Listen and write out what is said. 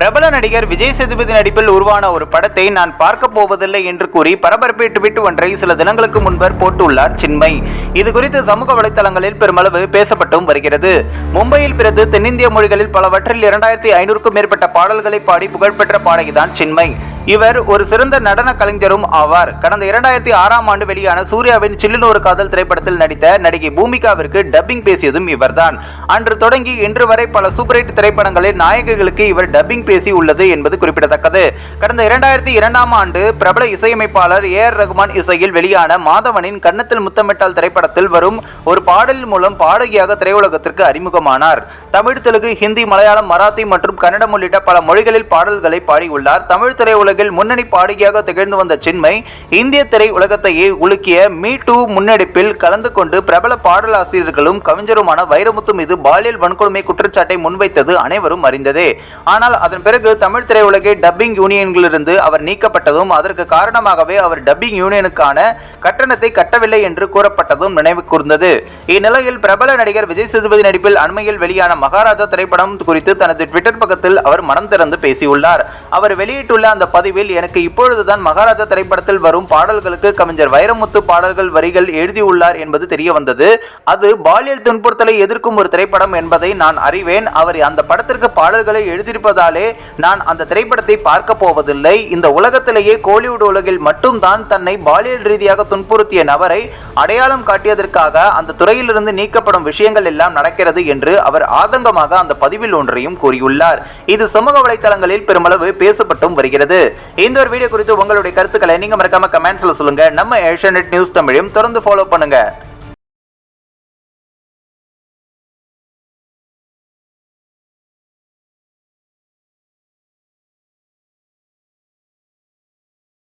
பிரபல நடிகர் விஜய் சேதுபதி நடிப்பில் உருவான ஒரு படத்தை நான் பார்க்க போவதில்லை என்று கூறி பரபரப்பை ட்வீட் ஒன்றை சில தினங்களுக்கு முன்பர் போட்டுள்ளார் சின்மய். இது குறித்து சமூக வலைதளங்களில் பெருமளவு பேசப்பட்டும் வருகிறது. மும்பையில் பிறந்து தென்னிந்திய மொழிகளில் பலவற்றில் 2500க்கும் மேற்பட்ட பாடல்களை பாடி புகழ்பெற்ற பாடகிதான் சின்மய். இவர் ஒரு சிறந்த நடன கலைஞரும் ஆவார். கடந்த 2006ஆம் ஆண்டு வெளியான சூர்யாவின் சில்லுன்னு ஒரு காதல் திரைப்படத்தில் நடித்த நடிகை பூமிகாவிற்கு டப்பிங் பேசியதும் இவர்தான். அன்று தொடங்கி இன்று வரை பல சூப்பர் ஹிட் திரைப்படங்களில் நாயகிகளுக்கு இவர் டப்பிங் பேசி உள்ளது என்பது குறிப்பிடத்தக்கது. கடந்த 2002ஆம் ஆண்டு பிரபல இசையமைப்பாளர் AR ரகுமான் இசையில் வெளியான மாதவனின் கன்னத்தில் முத்தமிட்டால் திரைப்படத்தில் வரும் ஒரு பாடலின் மூலம் பாடகியாக திரையுலகத்திற்கு அறிமுகமானார். தமிழ், தெலுங்கு, ஹிந்தி, மலையாளம், மராத்தி மற்றும் கன்னடம் உள்ளிட்ட பல மொழிகளில் பாடல்களை பாடியுள்ளார். தமிழ் திரையுலகில் முன்னணி பாடகியாக திகழ்ந்து வந்த சின்மய் இந்திய திரை உலகத்தையே உலுக்கிய மீ டூ முன்னெடுப்பில் கலந்து கொண்டு பிரபல பாடலாசிரியர்களும் கவிஞருமான வைரமுத்து மீது பாலியல் வன்கொடுமை குற்றச்சாட்டை முன்வைத்தது அனைவரும் அறிந்ததே. ஆனால் அதன் பிறகு தமிழ் திரையுலகை டப்பிங் யூனியன்களிலிருந்து அவர் நீக்கப்பட்டதும் அதற்கு காரணமாகவே அவர் டப்பிங் யூனியனுக்கான கட்டணத்தை கட்டவில்லை என்று கூறப்பட்டதும் நினைவு கூர்ந்தது. இந்நிலையில் பிரபல நடிகர் விஜய் சேதுபதி நடிப்பில் அண்மையில் வெளியான மகாராஜா திரைப்படம் குறித்து தனது ட்விட்டர் பக்கத்தில் அவர் மனம் திறந்து பேசியுள்ளார். அவர் வெளியிட்டுள்ள அந்த பதிவில், எனக்கு இப்பொழுதுதான் மகாராஜா திரைப்படத்தில் வரும் பாடல்களுக்கு கவிஞர் வைரமுத்து பாடல்கள் வரிகள் எழுதியுள்ளார் என்பது தெரிய வந்தது. அது பாலியல் துன்புறுத்தலை எதிர்க்கும் ஒரு திரைப்படம் என்பதை நான் அறிவேன். அவர் அந்த படத்திற்கு பாடல்களை எழுதியிருப்பதாலே நான் அந்த திரைப்படத்தை பார்க்க போவதில்லை. இந்த உலகத்திலேயே கோலிவுட் உலகில் மட்டும்தான் தன்னை பாலியல் ரீதியாக துன்புறுத்திய நபரை அடையாளம் காட்டியதற்காக அந்த துறையிலிருந்து நீக்கப்படும் விஷயங்கள் எல்லாம் நடக்கிறது என்று அவர் ஆதங்கமாக அந்த பதிவில் ஒன்றையும் கூறியுள்ளார். இது சமூக வலைதளங்களில் பெருமளவு பேசப்பட்டும் வருகிறது. இந்த ஒரு வீடியோ குறித்து உங்களுடைய கருத்துக்களை நீங்க மறக்காம கமெண்ட்ஸ்ல சொல்லுங்க. நம்ம ஏஷியாநெட் நியூஸ் தமிழையும் தொடர்ந்து ஃபாலோ பண்ணுங்க.